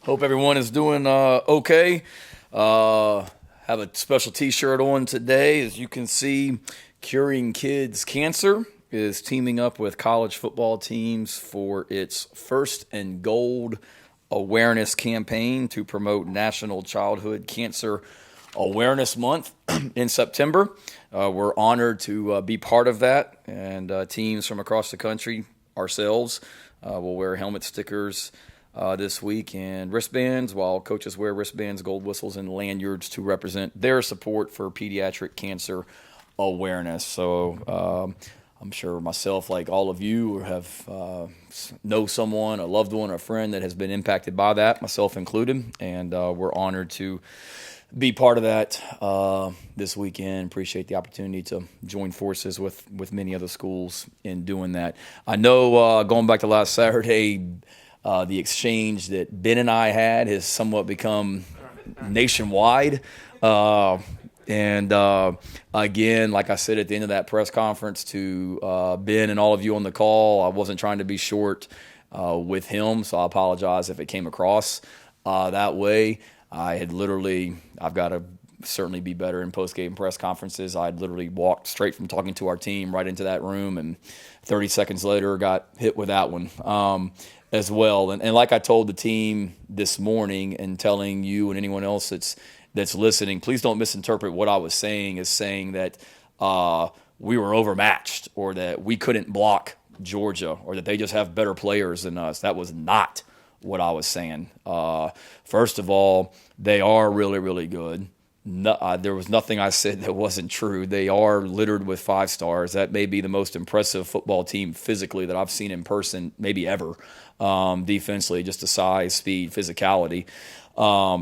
Hope everyone is doing okay. Have a special T-shirt on today. As you can see, Curing Kids Cancer is teaming up with college football teams for its First and Gold awareness campaign to promote National Childhood Cancer Awareness Month in September. We're honored to be part of that, and teams from across the country, ourselves, will wear helmet stickers this week and wristbands, while coaches wear wristbands, gold whistles, and lanyards to represent their support for pediatric cancer awareness. So I'm sure myself, like all of you, have know someone, a loved one, or a friend that has been impacted by that, myself included, and we're honored to be part of that this weekend. Appreciate the opportunity to join forces with many other schools in doing that. I know going back to last Saturday, the exchange that Ben and I had has somewhat become nationwide. And again, like I said at the end of that press conference to Ben and all of you on the call, I wasn't trying to be short with him, so I apologize if it came across that way. I've got to certainly be better in post-game press conferences. I'd literally walked straight from talking to our team right into that room, and 30 seconds later got hit with that one as well. And like I told the team this morning, and telling you and anyone else that's listening, please don't misinterpret what I was saying as saying that we were overmatched or that we couldn't block Georgia or that they just have better players than us. That was not what I was saying. First of all, they are really, really good. No, there was nothing I said that wasn't true. They are littered with 5 stars. That may be the most impressive football team physically that I've seen in person, maybe ever. Defensively, just the size, speed, physicality.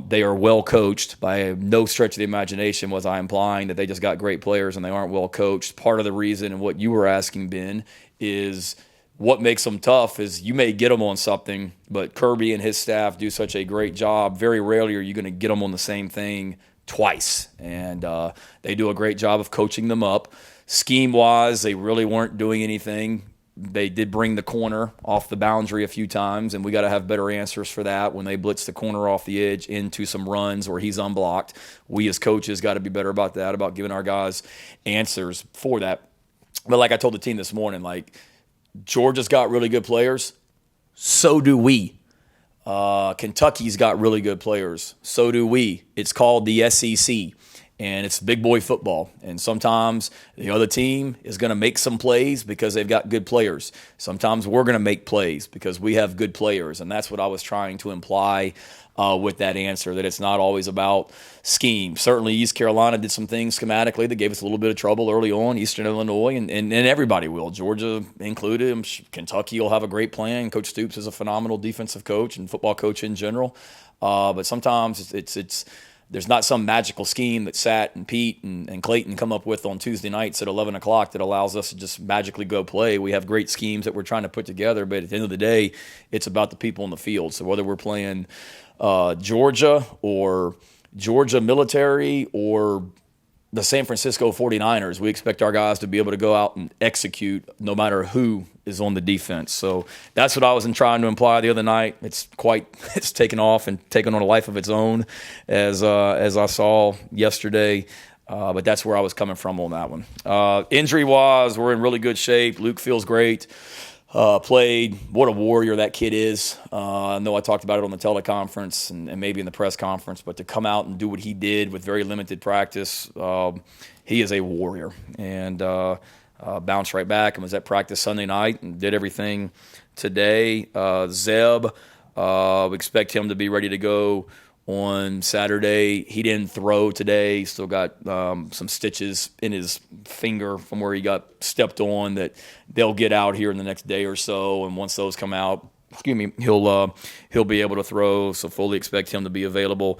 They are well coached. By no stretch of the imagination was I implying that they just got great players and they aren't well coached. Part of the reason, and what you were asking, Ben, is what makes them tough is you may get them on something, but Kirby and his staff do such a great job. Very rarely are you going to get them on the same thing twice. And they do a great job of coaching them up. Scheme-wise, they really weren't doing anything. They did bring the corner off the boundary a few times, and we got to have better answers for that when they blitz the corner off the edge into some runs where he's unblocked. We as coaches got to be better about that, about giving our guys answers for that. But like I told the team this morning, like, Georgia's got really good players. So do we. Kentucky's got really good players. So do we. It's called the SEC, and it's big boy football. And sometimes the other team is going to make some plays because they've got good players. Sometimes we're going to make plays because we have good players, and that's what I was trying to imply with that answer, that it's not always about scheme. Certainly East Carolina did some things schematically that gave us a little bit of trouble early on, Eastern Illinois, and everybody will, Georgia included. Kentucky will have a great plan. Coach Stoops is a phenomenal defensive coach and football coach in general. But sometimes it's there's not some magical scheme that Sat and Pete and Clayton come up with on Tuesday nights at 11 o'clock that allows us to just magically go play. We have great schemes that we're trying to put together, but at the end of the day, it's about the people in the field. So whether we're playing Georgia or Georgia Military or the San Francisco 49ers, we expect our guys to be able to go out and execute no matter who is on the defense. So that's what I was trying to imply the other night. It's taken off and taken on a life of its own as I saw yesterday. But that's where I was coming from on that one. Injury-wise, we're in really good shape. Luke feels great. Played. What a warrior that kid is. I know I talked about it on the teleconference and maybe in the press conference, but to come out and do what he did with very limited practice, he is a warrior. And bounced right back and was at practice Sunday night and did everything today. Zeb, expect him to be ready to go on Saturday. He didn't throw today. Still got some stitches in his finger from where he got stepped on that they'll get out here in the next day or so. And once those come out, he'll be able to throw. So fully expect him to be available.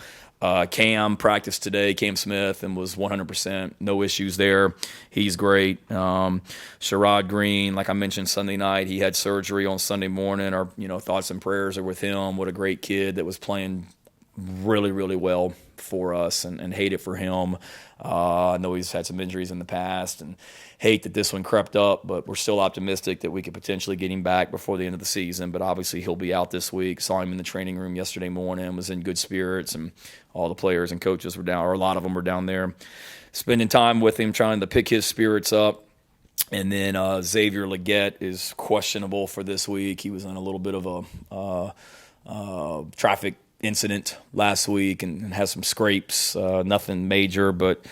Cam practiced today, Cam Smith, and was 100%. No issues there. He's great. Sherrod Green, like I mentioned Sunday night, he had surgery on Sunday morning. Our thoughts and prayers are with him. What a great kid that was playing really, really well for us, and hate it for him. I know he's had some injuries in the past, and hate that this one crept up, but we're still optimistic that we could potentially get him back before the end of the season. But obviously he'll be out this week. Saw him in the training room yesterday morning, was in good spirits, and all the players and coaches were down, or a lot of them were down there spending time with him, trying to pick his spirits up. And then Xavier Leggett is questionable for this week. He was in a little bit of a traffic incident last week and has some scrapes. Nothing major, but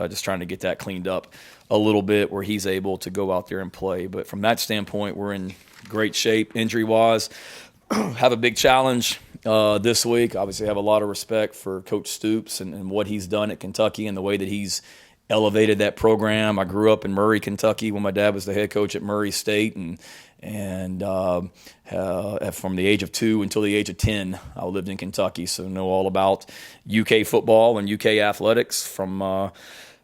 just trying to get that cleaned up a little bit where he's able to go out there and play. But from that standpoint, we're in great shape injury-wise. Have a big challenge this week. Obviously have a lot of respect for Coach Stoops and what he's done at Kentucky and the way that he's elevated that program. I grew up in Murray, Kentucky when my dad was the head coach at Murray State, and from the age of 2 until the age of 10, I lived in Kentucky, so know all about UK football and UK athletics from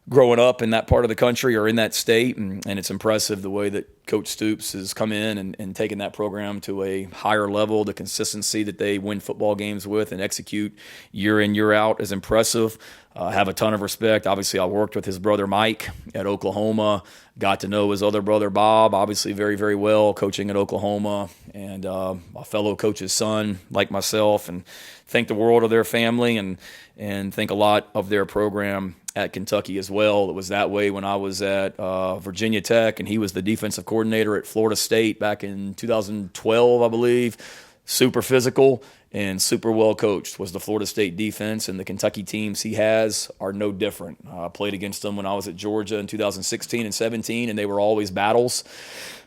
growing up in that part of the country or in that state, and it's impressive the way that Coach Stoops has come in and taken that program to a higher level. The consistency that they win football games with and execute year in, year out is impressive. Have a ton of respect. Obviously, I worked with his brother Mike at Oklahoma, got to know his other brother Bob, obviously very, very well, coaching at Oklahoma, and a fellow coach's son like myself, and think the world of their family and think a lot of their program at Kentucky as well. It was that way when I was at Virginia Tech, and he was the defensive coordinator at Florida State back in 2012, I believe. Super physical and super well coached was the Florida State defense, and the Kentucky teams he has are no different. I played against them when I was at Georgia in 2016 and 17, and they were always battles.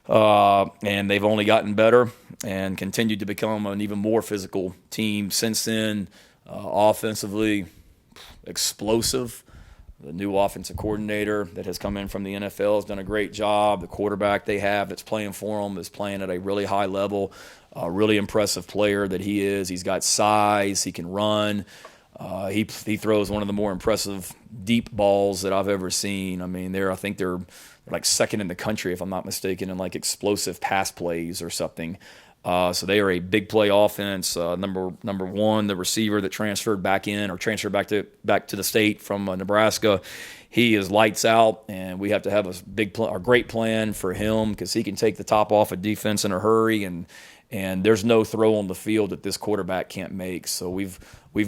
And they've only gotten better and continued to become an even more physical team since then. Offensively, explosive. The new offensive coordinator that has come in from the NFL has done a great job. The quarterback they have that's playing for them is playing at a really high level. A really impressive player that he is. He's got size. He can run. He throws one of the more impressive deep balls that I've ever seen. I mean, I think they're like second in the country, if I'm not mistaken, in like explosive pass plays or something. So they are a big play offense. Number one, the receiver that transferred back to the state from Nebraska, he is lights out, and we have to have a great plan for him because he can take the top off of defense in a hurry, and there's no throw on the field that this quarterback can't make. So we've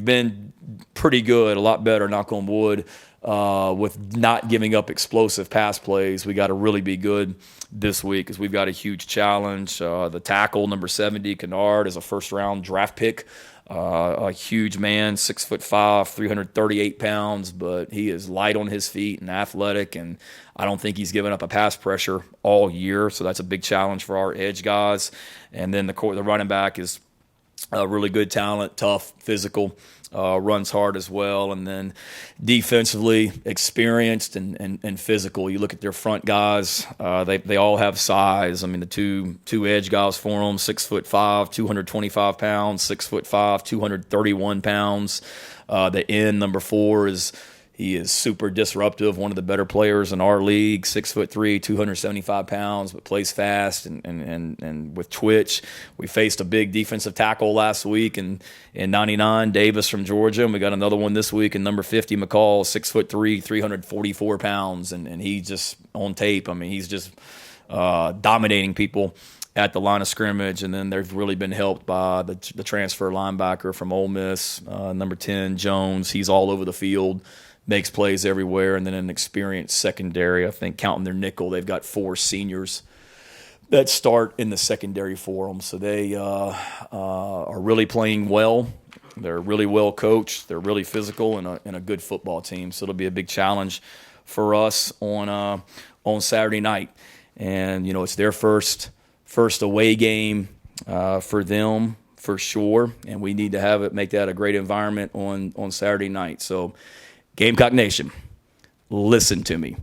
been pretty good, a lot better, knock on wood, with not giving up explosive pass plays. We got to really be good this week because we've got a huge challenge. The tackle, number 70, Kennard, is a first-round draft pick. A huge man, 6'5", 338 pounds, but he is light on his feet and athletic, and I don't think he's given up a pass pressure all year, so that's a big challenge for our edge guys. And then the running back is a really good talent, tough, physical, runs hard as well. And then defensively, experienced and physical. You look at their front guys, they all have size. I mean, the two edge guys for them, 6'5", 225 pounds, 6'5", 231 pounds. The end, number 4, he is super disruptive, one of the better players in our league, 6'3", 275 pounds, but plays fast and with twitch. We faced a big defensive tackle last week in 99, Davis from Georgia, and we got another one this week in number 50, McCall, 6'3", 344 pounds, and he's just on tape. I mean, he's just dominating people at the line of scrimmage, and then they've really been helped by the transfer linebacker from Ole Miss, number 10, Jones. He's all over the field, makes plays everywhere, and then an experienced secondary. I think counting their nickel, they've got 4 seniors that start in the secondary for them. So they are really playing well. They're really well coached. They're really physical and a good football team. So it'll be a big challenge for us on Saturday night. And it's their first away game for them for sure, and we need to make that a great environment on Saturday night. So, Gamecock Nation, listen to me.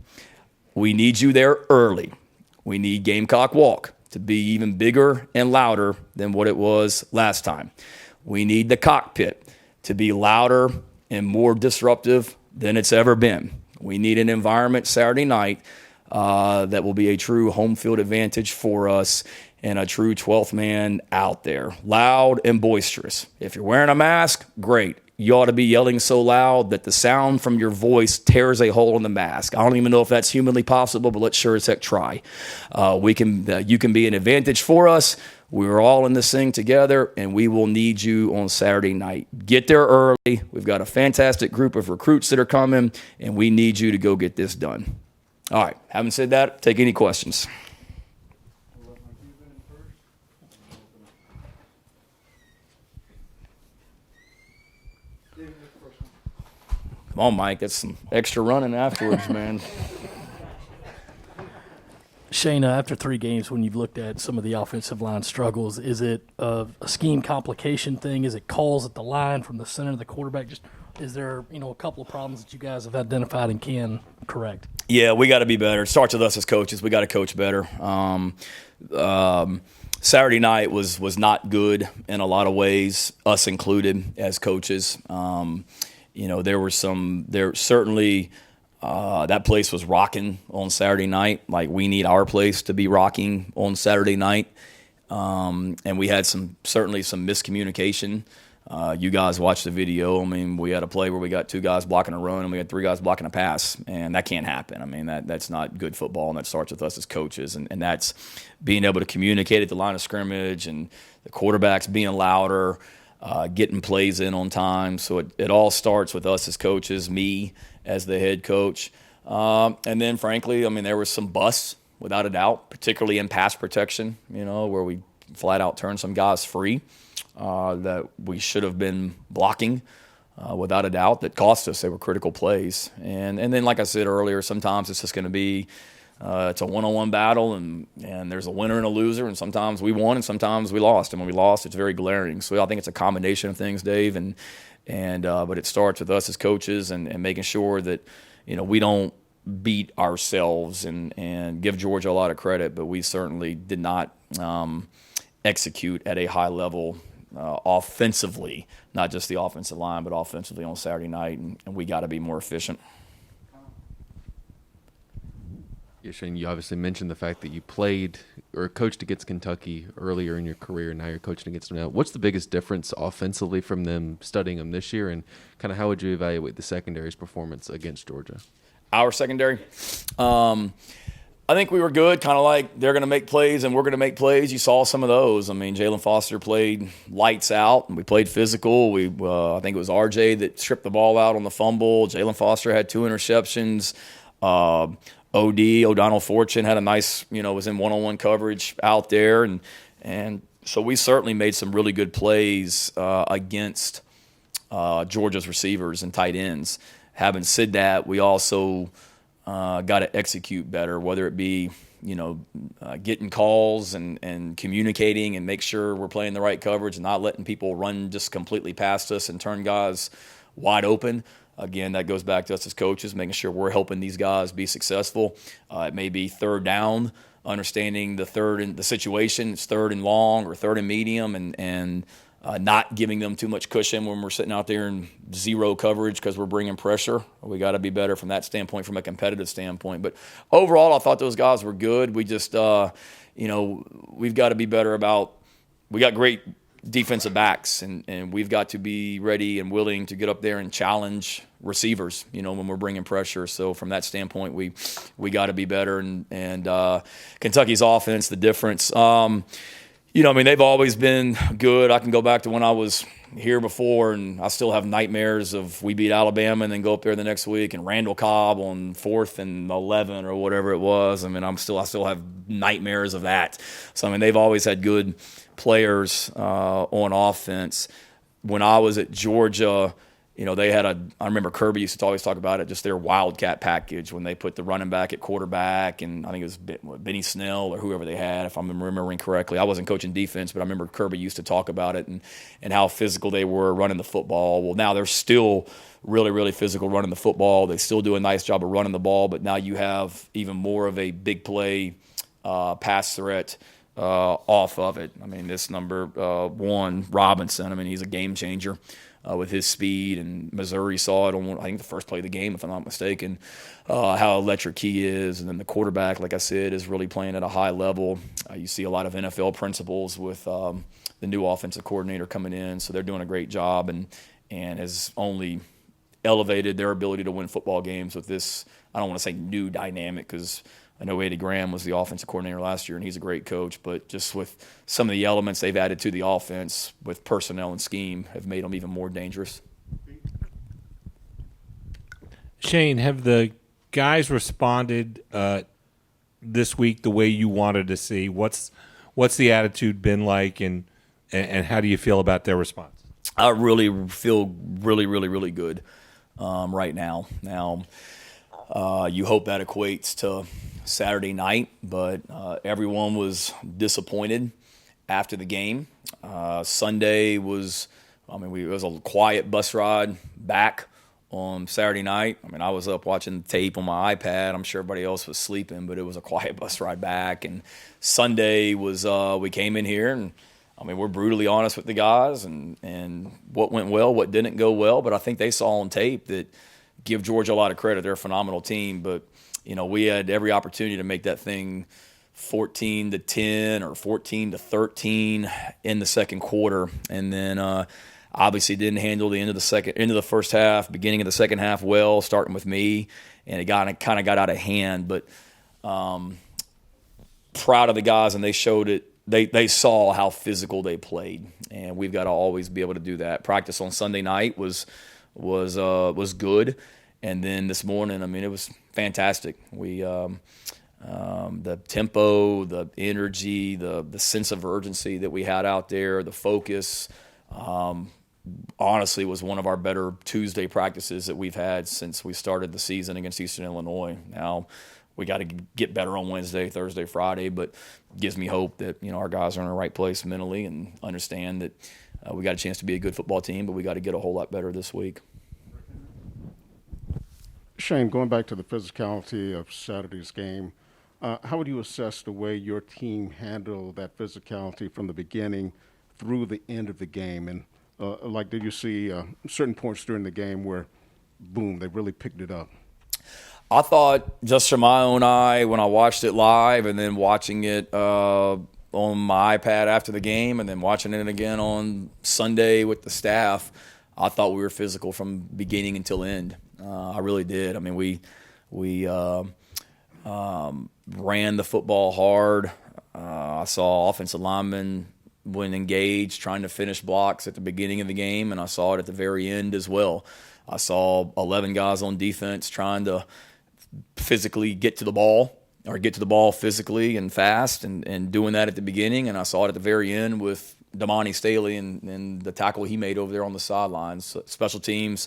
We need you there early. We need Gamecock Walk to be even bigger and louder than what it was last time. We need the cockpit to be louder and more disruptive than it's ever been. We need an environment Saturday night that will be a true home field advantage for us. and a true 12th man out there, loud and boisterous. If you're wearing a mask, great. You ought to be yelling so loud that the sound from your voice tears a hole in the mask. I don't even know if that's humanly possible, but let's sure as heck try. You can be an advantage for us. We're all in this thing together, and we will need you on Saturday night. Get there early. We've got a fantastic group of recruits that are coming, and we need you to go get this done. All right, having said that, take any questions. Come on, Mike. That's some extra running afterwards, man. Shayna, after 3 games, when you've looked at some of the offensive line struggles, is it a scheme complication thing? Is it calls at the line from the center to the quarterback? Just is there, a couple of problems that you guys have identified and can correct? Yeah, we got to be better. It starts with us as coaches. We got to coach better. Saturday night was not good in a lot of ways, us included as coaches. There certainly that place was rocking on Saturday night. Like, we need our place to be rocking on Saturday night. And we had certainly some miscommunication. You guys watched the video. I mean, we had a play where we got 2 guys blocking a run and we had 3 guys blocking a pass, and that can't happen. I mean, that's not good football, and that starts with us as coaches, and that's being able to communicate at the line of scrimmage and the quarterbacks being louder, getting plays in on time. So it all starts with us as coaches, me as the head coach. And then, frankly, I mean, there was some busts, without a doubt, particularly in pass protection, where we flat out turned some guys free that we should have been blocking, without a doubt, that cost us. They were critical plays. And then, like I said earlier, sometimes it's just going to be it's a one-on-one battle, and there's a winner and a loser, and sometimes we won and sometimes we lost. And when we lost, it's very glaring. So I think it's a combination of things, Dave, but it starts with us as coaches and making sure that we don't beat ourselves and give Georgia a lot of credit, but we certainly did not execute at a high level offensively, not just the offensive line, but offensively on Saturday night, and we got to be more efficient. Yeah, Shane, you obviously mentioned the fact that you played or coached against Kentucky earlier in your career, and now you're coaching against them now. What's the biggest difference offensively from them studying them this year, and kind of how would you evaluate the secondary's performance against Georgia? Our secondary? I think we were good, kind of like they're going to make plays and we're going to make plays. You saw some of those. I mean, Jalen Foster played lights out, and we played physical. I think it was RJ that stripped the ball out on the fumble. Jalen Foster had 2 interceptions. O'Donnell Fortune had a nice, was in one-on-one coverage out there. And so we certainly made some really good plays against Georgia's receivers and tight ends. Having said that, we also got to execute better, whether it be, getting calls and communicating and make sure we're playing the right coverage and not letting people run just completely past us and turn guys wide open. Again, that goes back to us as coaches, making sure we're helping these guys be successful. It may be third down, understanding the situation. It's third and long or third and medium, and not giving them too much cushion when we're sitting out there in zero coverage because we're bringing pressure. We got to be better from that standpoint, from a competitive standpoint. But overall, I thought those guys were good. We just, we've got to be better about – we got great defensive backs, and we've got to be ready and willing to get up there and challenge receivers, when we're bringing pressure. So from that standpoint, we got to be better. And Kentucky's offense, the difference. They've always been good. I can go back to when I was here before, and I still have nightmares of we beat Alabama and then go up there the next week and Randall Cobb on 4th and 11 or whatever it was. I mean, I still have nightmares of that. So, they've always had good players on offense. When I was at Georgia, they had I remember Kirby used to always talk about it, just their wildcat package when they put the running back at quarterback, and I think it was Benny Snell or whoever they had, if I'm remembering correctly. I wasn't coaching defense, but I remember Kirby used to talk about it and how physical they were running the football. Well, now they're still really, really physical running the football. They still do a nice job of running the ball, but now you have even more of a big play pass threat off of it. I mean, this number one, Robinson, I mean, he's a game changer with his speed, and Missouri saw it on, I think, the first play of the game, if I'm not mistaken, how electric he is. And then the quarterback, like I said, is really playing at a high level. You see a lot of NFL principles with the new offensive coordinator coming in, so they're doing a great job and has only elevated their ability to win football games with this, I don't want to say new dynamic, because I know Eddie Graham was the offensive coordinator last year, and he's a great coach, but just with some of the elements they've added to the offense with personnel and scheme have made them even more dangerous. Shane, have the guys responded this week the way you wanted to see? What's the attitude been like, and how do you feel about their response? I really feel really good right now. Now, you hope that equates to Saturday night, but everyone was disappointed after the game. Sunday was, it was a quiet bus ride back on Saturday night. I mean, I was up watching tape on my iPad. I'm sure everybody else was sleeping, but it was a quiet bus ride back. And Sunday was, we came in here and, we're brutally honest with the guys and what went well, what didn't go well. But I think they saw on tape that, give Georgia a lot of credit. They're a phenomenal team. But, we had every opportunity to make that thing 14-10 or 14-13 in the second quarter. And then obviously didn't handle the end of the first half, beginning of the second half well, starting with me. And it kind of got out of hand. But proud of the guys, and they showed it. They saw how physical they played, and we've got to always be able to do that. Practice on Sunday night was good, and then this morning, it was fantastic. We the tempo, the energy, the sense of urgency that we had out there, the focus, honestly was one of our better Tuesday practices that we've had since we started the season against Eastern Illinois. Now, we got to get better on Wednesday, Thursday, Friday, but gives me hope that our guys are in the right place mentally and understand that we got a chance to be a good football team, but we got to get a whole lot better this week. Shane, going back to the physicality of Saturday's game, how would you assess the way your team handled that physicality from the beginning through the end of the game? And did you see certain points during the game where, boom, they really picked it up? I thought, just from my own eye, when I watched it live and then watching it on my iPad after the game and then watching it again on Sunday with the staff, I thought we were physical from beginning until end. I really did. We ran the football hard. I saw offensive linemen when engaged trying to finish blocks at the beginning of the game, and I saw it at the very end as well. I saw 11 guys on defense trying to physically get to the ball physically and fast and doing that at the beginning. And I saw it at the very end with Damani Staley and the tackle he made over there on the sidelines. Special teams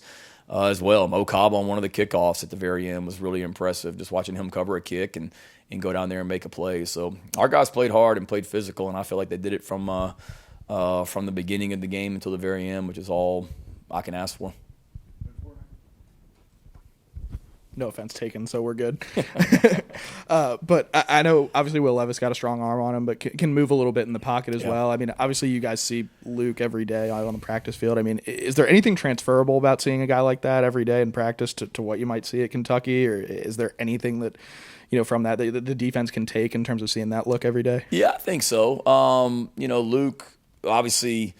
as well. Mo Cobb on one of the kickoffs at the very end was really impressive, just watching him cover a kick and go down there and make a play. So our guys played hard and played physical, and I feel like they did it from the beginning of the game until the very end, which is all I can ask for. No offense taken, so we're good. But I know, obviously, Will Levis got a strong arm on him, but can move a little bit in the pocket as well. Obviously, you guys see Luke every day out on the practice field. Is there anything transferable about seeing a guy like that every day in practice to what you might see at Kentucky? Or is there anything that, from that the defense can take in terms of seeing that look every day? Yeah, I think so. Luke, obviously,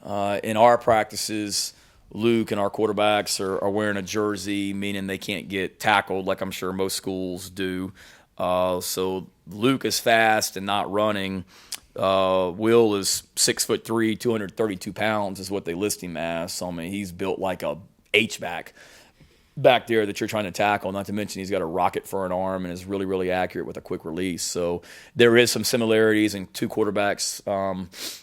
in our practices, Luke and our quarterbacks are wearing a jersey, meaning they can't get tackled like I'm sure most schools do. So Luke is fast and not running. Will is 6'3", 232 pounds is what they list him as. He's built like a H-back back there that you're trying to tackle, not to mention he's got a rocket for an arm and is really, really accurate with a quick release. So there is some similarities in two quarterbacks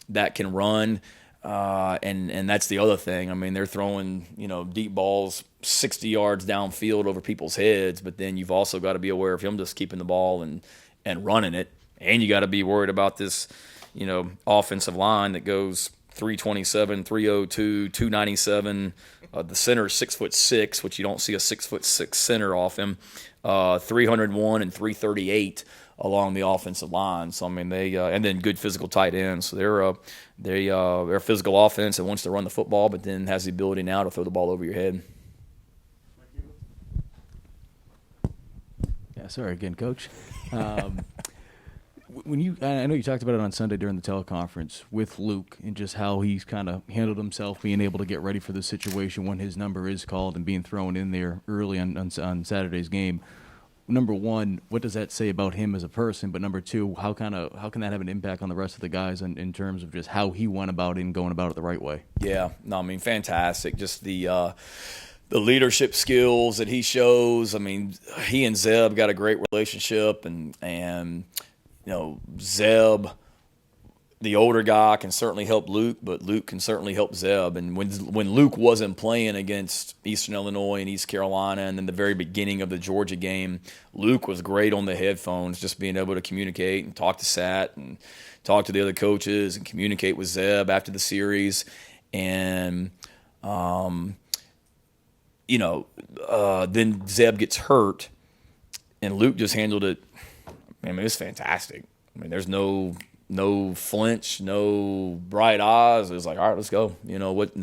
that can run. And that's the other thing. They're throwing, deep balls 60 yards downfield over people's heads, but then you've also got to be aware of him just keeping the ball and running it. And you got to be worried about this, offensive line that goes 327, 302, 297. The center is 6'6", which you don't see a 6'6" center off him. 301 and 338 along the offensive line. So I mean, and then good physical tight ends. So they're a physical offense that wants to run the football, but then has the ability now to throw the ball over your head. Yeah, sorry again, Coach. I know you talked about it on Sunday during the teleconference with Luke and just how he's kind of handled himself, being able to get ready for the situation when his number is called and being thrown in there early on Saturday's game. Number one, what does that say about him as a person? But number two, how can that have an impact on the rest of the guys in terms of just how he went about it and going about it the right way? Yeah, no, I mean, fantastic. Just the leadership skills that he shows. I mean, he and Zeb got a great relationship, and Zeb, the older guy, can certainly help Luke, but Luke can certainly help Zeb. And when Luke wasn't playing against Eastern Illinois and East Carolina, and then the very beginning of the Georgia game, Luke was great on the headphones, just being able to communicate and talk to Sat and talk to the other coaches and communicate with Zeb after the series. And then Zeb gets hurt, and Luke just handled it. I mean, it's fantastic. I mean, there's no flinch, no bright eyes. It's like, all right, let's go.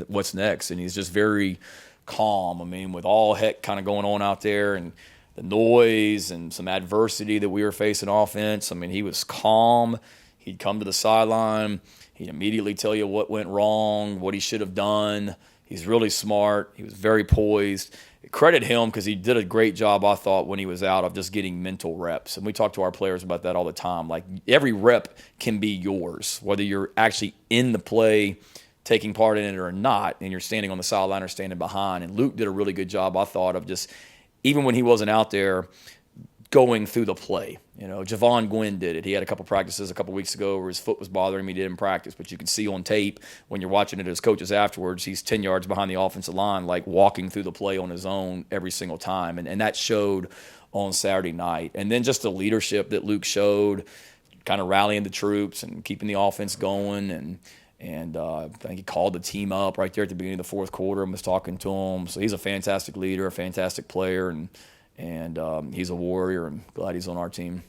What's next? And he's just very calm. I mean, with all heck kind of going on out there and the noise and some adversity that we were facing offense, I mean, he was calm. He'd come to the sideline. He'd immediately tell you what went wrong, what he should have done. He's really smart. He was very poised. Credit him because he did a great job, I thought, when he was out of just getting mental reps. And we talk to our players about that all the time. Like, every rep can be yours, whether you're actually in the play, taking part in it or not, and you're standing on the sideline or standing behind. And Luke did a really good job, I thought, of just, even when he wasn't out there, going through the play. Javon Gwynn did it. He had a couple practices a couple weeks ago where his foot was bothering him. He did in practice, but you can see on tape when you're watching it as coaches afterwards, he's 10 yards behind the offensive line, like walking through the play on his own every single time. And that showed on Saturday night. And then just the leadership that Luke showed, kind of rallying the troops and keeping the offense going. And I think he called the team up right there at the beginning of the fourth quarter and was talking to them. So he's a fantastic leader, a fantastic player, and he's a warrior, and glad he's on our team.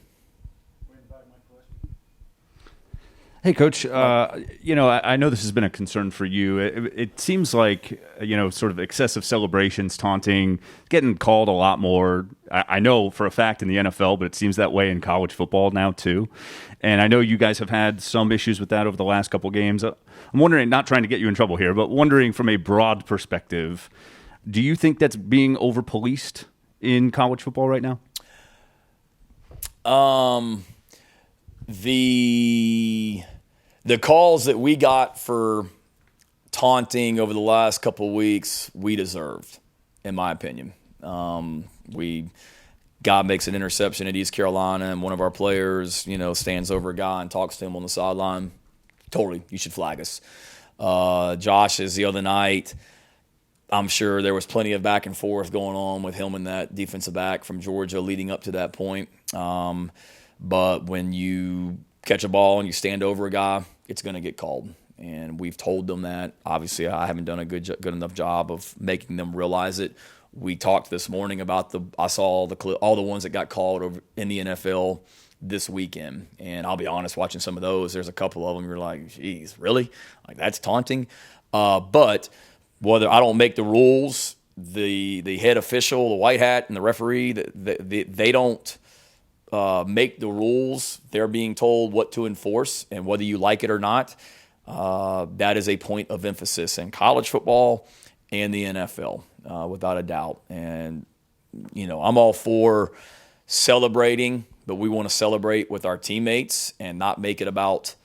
Hey, Coach, I know this has been a concern for you. It seems like, sort of excessive celebrations, taunting, getting called a lot more. I know for a fact in the NFL, but it seems that way in college football now too. And I know you guys have had some issues with that over the last couple games. I'm wondering, not trying to get you in trouble here, but wondering from a broad perspective, do you think that's being over-policed in college football right now? The calls that we got for taunting over the last couple of weeks, we deserved, in my opinion. God makes an interception at East Carolina, and one of our players, stands over a guy and talks to him on the sideline. Totally, you should flag us. Josh's the other night, I'm sure there was plenty of back and forth going on with him and that defensive back from Georgia leading up to that point. But when you catch a ball and you stand over a guy, it's going to get called. And we've told them that. Obviously, I haven't done a good enough job of making them realize it. We talked this morning about I saw all the ones that got called over in the NFL this weekend. And I'll be honest, watching some of those, there's a couple of them you're like, geez, really? Like, that's taunting? But whether I don't make the rules, the head official, the white hat, and the referee, they don't make the rules. They're being told what to enforce, and whether you like it or not, that is a point of emphasis in college football and the NFL, without a doubt. And, I'm all for celebrating, but we want to celebrate with our teammates and not make it about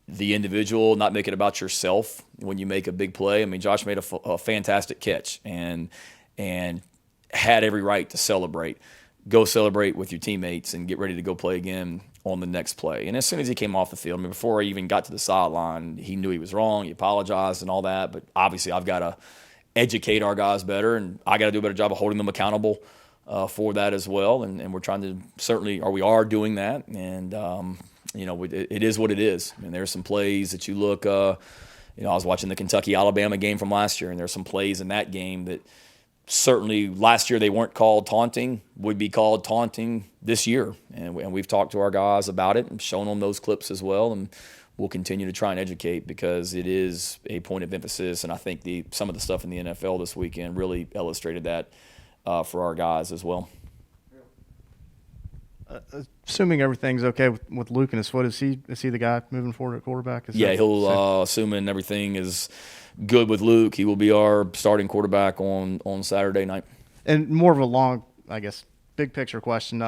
the individual, not make it about yourself when you make a big play. I mean, Josh made a fantastic catch and had every right to celebrate. Go celebrate with your teammates and get ready to go play again on the next play. And as soon as he came off the field, I mean, before I even got to the sideline, he knew he was wrong. He apologized and all that. But obviously, I've got to educate our guys better, and I got to do a better job of holding them accountable for that as well. And we're trying to we are doing that. And it is what it is. I mean, there's some plays that you look. I was watching the Kentucky-Alabama game from last year, and there's some plays in that game that certainly last year they weren't called taunting, would be called taunting this year. And we've talked to our guys about it and shown them those clips as well. And we'll continue to try and educate because it is a point of emphasis. And I think some of the stuff in the NFL this weekend really illustrated that for our guys as well. Assuming everything's okay with Luke and his foot, is he the guy moving forward at quarterback? Assuming everything is good with Luke, he will be our starting quarterback on Saturday night. And more of a long, I guess, big picture question.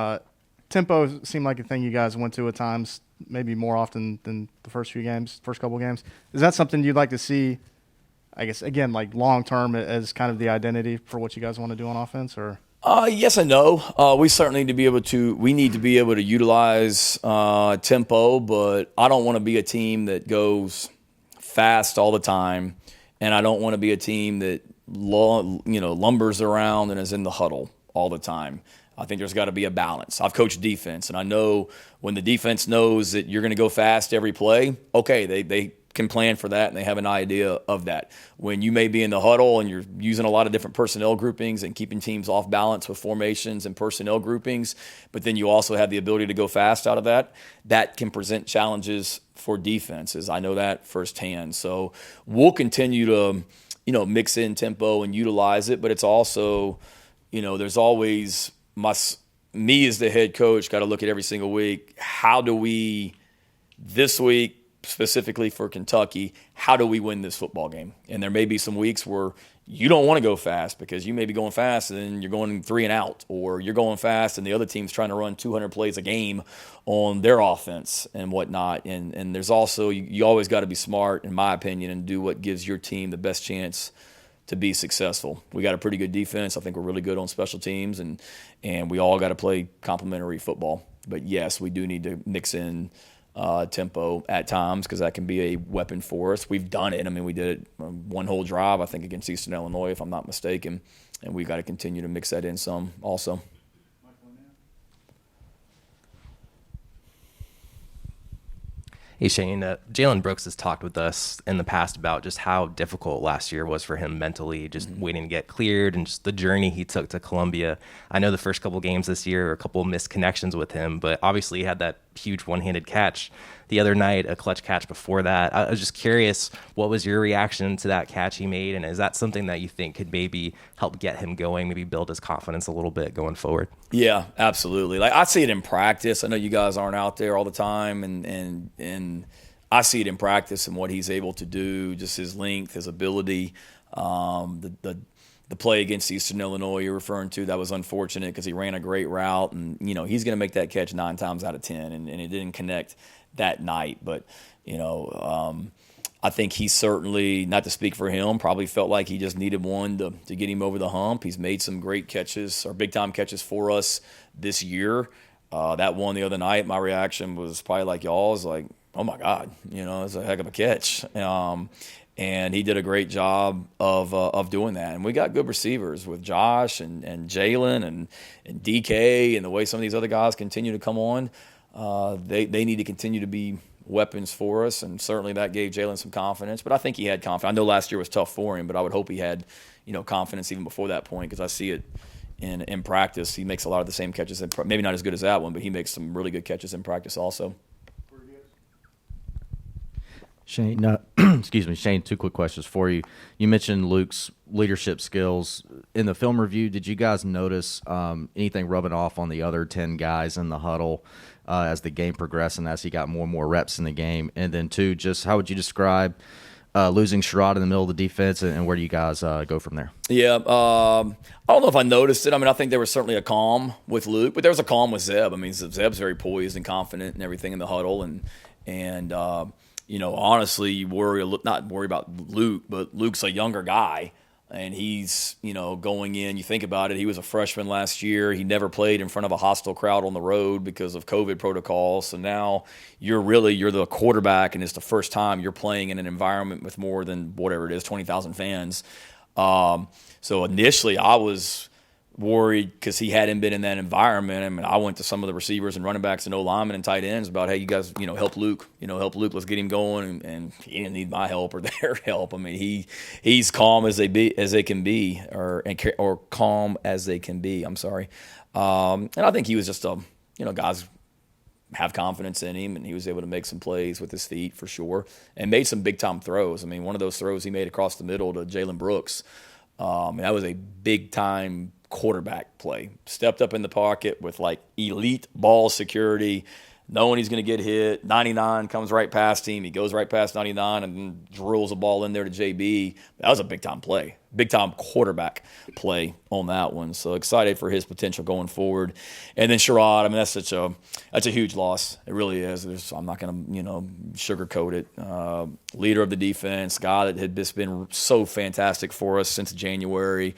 Tempo seemed like a thing you guys went to at times, maybe more often than the first couple games. Is that something you'd like to see, I guess, again, like long term as kind of the identity for what you guys want to do on offense, or? Yes and no. We certainly need to be able to utilize tempo, but I don't want to be a team that goes fast all the time, and I don't want to be a team that lumbers around and is in the huddle all the time. I think there's got to be a balance. I've coached defense, and I know when the defense knows that you're going to go fast every play, okay, they can plan for that and they have an idea of that. When you may be in the huddle and you're using a lot of different personnel groupings and keeping teams off balance with formations and personnel groupings, but then you also have the ability to go fast out of that can present challenges for defenses. I know that firsthand. So we'll continue to, mix in tempo and utilize it, but it's also, there's always me as the head coach got to look at every single week. How do we, this week, specifically for Kentucky, how do we win this football game? And there may be some weeks where you don't want to go fast because you may be going fast and then you're going 3 and out, or you're going fast and the other team's trying to run 200 plays a game on their offense and whatnot. And there's also, you always got to be smart, in my opinion, and do what gives your team the best chance to be successful. We got a pretty good defense. I think we're really good on special teams, and we all got to play complementary football. But yes, we do need to mix in tempo at times because that can be a weapon for us. We've done it. I mean, we did it one whole drive, I think, against Eastern Illinois, if I'm not mistaken, and we've got to continue to mix that in some also. Hey, Shane, Jalen Brooks has talked with us in the past about just how difficult last year was for him mentally, just waiting to get cleared and just the journey he took to Columbia. I know the first couple games this year are a couple of missed connections with him, but obviously he had that huge one-handed catch the other night, a clutch catch before that. I was just curious, what was your reaction to that catch he made, and is that something that you think could maybe help get him going, maybe build his confidence a little bit going forward? Yeah, absolutely. Like, I see it in practice. I know you guys aren't out there all the time, and I see it in practice and what he's able to do, just his length, his ability. The play against Eastern Illinois you're referring to, that was unfortunate because he ran a great route, and he's going to make that catch 9 times out of 10, and it didn't connect that night. But I think he certainly, not to speak for him, probably felt like he just needed one to get him over the hump. He's made some great catches, or big time catches for us this year. That one the other night, my reaction was probably like y'all's, like, oh my God, it's a heck of a catch. And he did a great job of doing that. And we got good receivers with Josh and Jalen and DK, and the way some of these other guys continue to come on. They need to continue to be weapons for us, and certainly that gave Jalen some confidence. But I think he had confidence. I know last year was tough for him, but I would hope he had confidence even before that point, because I see it in practice. He makes a lot of the same catches, maybe not as good as that one, but he makes some really good catches in practice also. Shane, excuse me, Shane, 2 quick questions for you. You mentioned Luke's leadership skills. In the film review, did you guys notice anything rubbing off on the other 10 guys in the huddle as the game progressed and as he got more and more reps in the game? And then 2, just how would you describe losing Sherrod in the middle of the defense, and where do you guys go from there? Yeah, I don't know if I noticed it. I mean, I think there was certainly a calm with Luke, but there was a calm with Zeb. I mean, Zeb's very poised and confident and everything in the huddle, and honestly, you not worry about Luke, but Luke's a younger guy, and he's, going in. You think about it, he was a freshman last year. He never played in front of a hostile crowd on the road because of COVID protocols. So now you're the quarterback, and it's the first time you're playing in an environment with more than, whatever it is, 20,000 fans. So initially I was worried because he hadn't been in that environment. I mean, I went to some of the receivers and running backs and linemen and tight ends about, hey, you guys, help Luke. Help Luke. Let's get him going. And he didn't need my help or their help. I mean, he's calm as they can be, or calm as they can be. I'm sorry. And I think he was just guys have confidence in him, and he was able to make some plays with his feet for sure, and made some big time throws. I mean, one of those throws he made across the middle to Jalen Brooks. That was a big time quarterback play. Stepped up in the pocket with like elite ball security, knowing he's going to get hit. 99 comes right past him. He goes right past 99 and then drills a ball in there to JB. That was a big time play, big time quarterback play on that one. So excited for his potential going forward. And then Sherrod, I mean, that's a huge loss. It really is. I'm not going to sugarcoat it. Leader of the defense, guy that had just been so fantastic for us since January.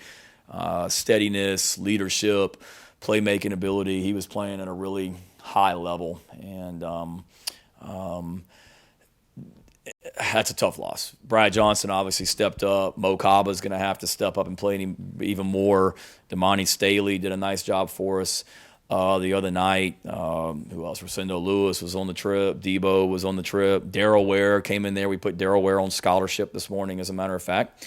Steadiness, leadership, playmaking ability. He was playing at a really high level, and that's a tough loss. Brad Johnson obviously stepped up. Mo Kaba's going to have to step up and play even more. Damani Staley did a nice job for us the other night. Who else? Rosendo Lewis was on the trip. Debo was on the trip. Darrell Ware came in there. We put Darrell Ware on scholarship this morning, as a matter of fact.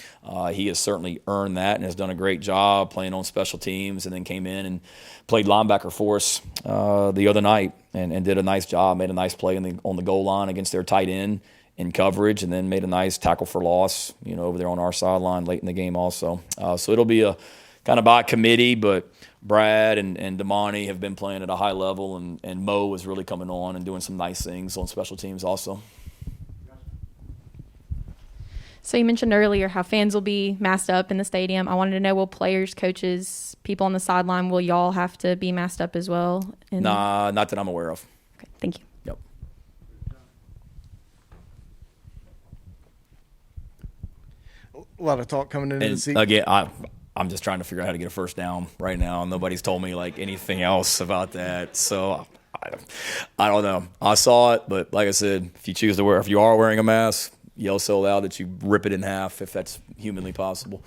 He has certainly earned that and has done a great job playing on special teams, and then came in and played linebacker for us the other night and did a nice job, made a nice play on the goal line against their tight end in coverage, and then made a nice tackle for loss, over there on our sideline late in the game also. So it'll be a kind of by committee, but Brad and Damani have been playing at a high level, and Mo is really coming on and doing some nice things on special teams also. So you mentioned earlier how fans will be masked up in the stadium. I wanted to know, will players, coaches, people on the sideline, will y'all have to be masked up as well? Nah, not that I'm aware of. Okay, thank you. Yep. A lot of talk coming into the season. Again, I'm just trying to figure out how to get a first down right now. Nobody's told me anything else about that, so I don't know. I saw it, but like I said, if you are wearing a mask, yell so loud that you rip it in half if that's humanly possible.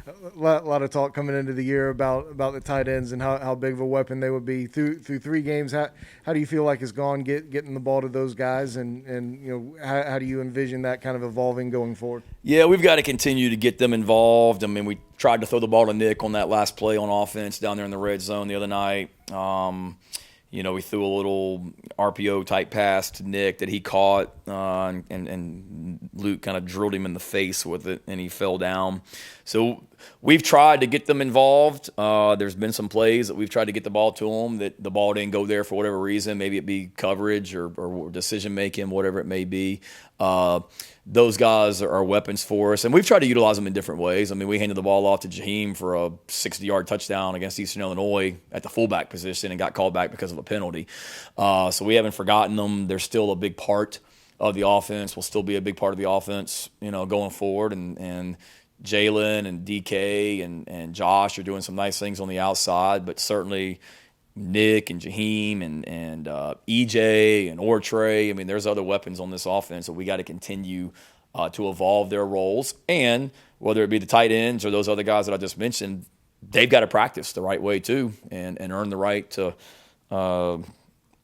A lot of talk coming into the year about the tight ends and how big of a weapon they would be through 3 games. How do you feel like it's gone getting the ball to those guys, and how do you envision that kind of evolving going forward? Yeah, we've got to continue to get them involved. I mean, we tried to throw the ball to Nick on that last play on offense down there in the red zone the other night. We threw a little RPO type pass to Nick that he caught, and Luke kind of drilled him in the face with it, and he fell down. So we've tried to get them involved. There's been some plays that we've tried to get the ball to them that the ball didn't go there for whatever reason. Maybe it be coverage or decision making, whatever it may be. Those guys are weapons for us, and we've tried to utilize them in different ways. I mean, we handed the ball off to Jaheim for a 60-yard touchdown against Eastern Illinois at the fullback position and got called back because of a penalty. So we haven't forgotten them. They're still a big part of the offense, will still be a big part of the offense, going forward. And Jalen and DK and Josh are doing some nice things on the outside, but certainly Nick and Jaheim and EJ and Ortre. I mean, there's other weapons on this offense that we got to continue to evolve their roles. And whether it be the tight ends or those other guys that I just mentioned, they've got to practice the right way too and earn the right to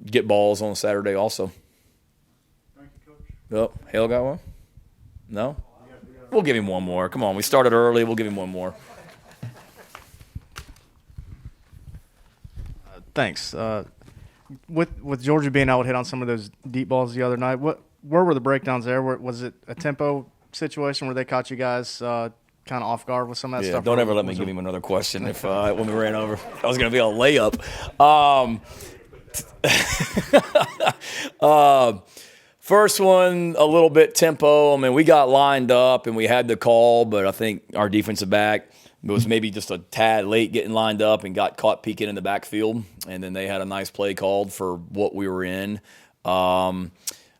get balls on Saturday also. Thank you, Coach. Oh, Hale got one? No? We'll give him one more. Come on, we started early. We'll give him one more. Thanks. With Georgia being out hit on some of those deep balls the other night, where were the breakdowns there? Was it a tempo situation where they caught you guys kind of off guard with some of that stuff? Don't ever let me give him another question if when we ran over. That was going to be a layup. First one, a little bit tempo. I mean, we got lined up and we had the call, but I think our defensive back was maybe just a tad late getting lined up and got caught peeking in the backfield. And then they had a nice play called for what we were in. The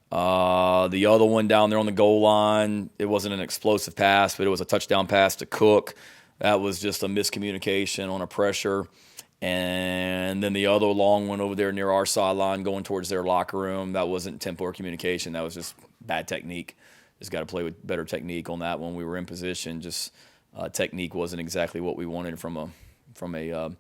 other one down there on the goal line, it wasn't an explosive pass, but it was a touchdown pass to Cook. That was just a miscommunication on a pressure. And then the other long one over there near our sideline going towards their locker room, that wasn't tempo or communication. That was just bad technique. Just got to play with better technique on that one. We were in position. Just technique wasn't exactly what we wanted from from a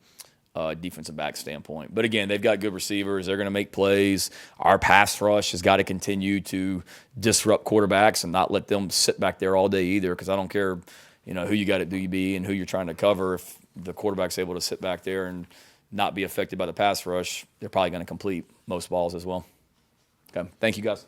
defensive back standpoint. But again, they've got good receivers. They're going to make plays. Our pass rush has got to continue to disrupt quarterbacks and not let them sit back there all day either, because I don't care, who you got at DB and who you're trying to cover. If the quarterback's able to sit back there and not be affected by the pass rush, they're probably going to complete most balls as well. Okay. Thank you, guys.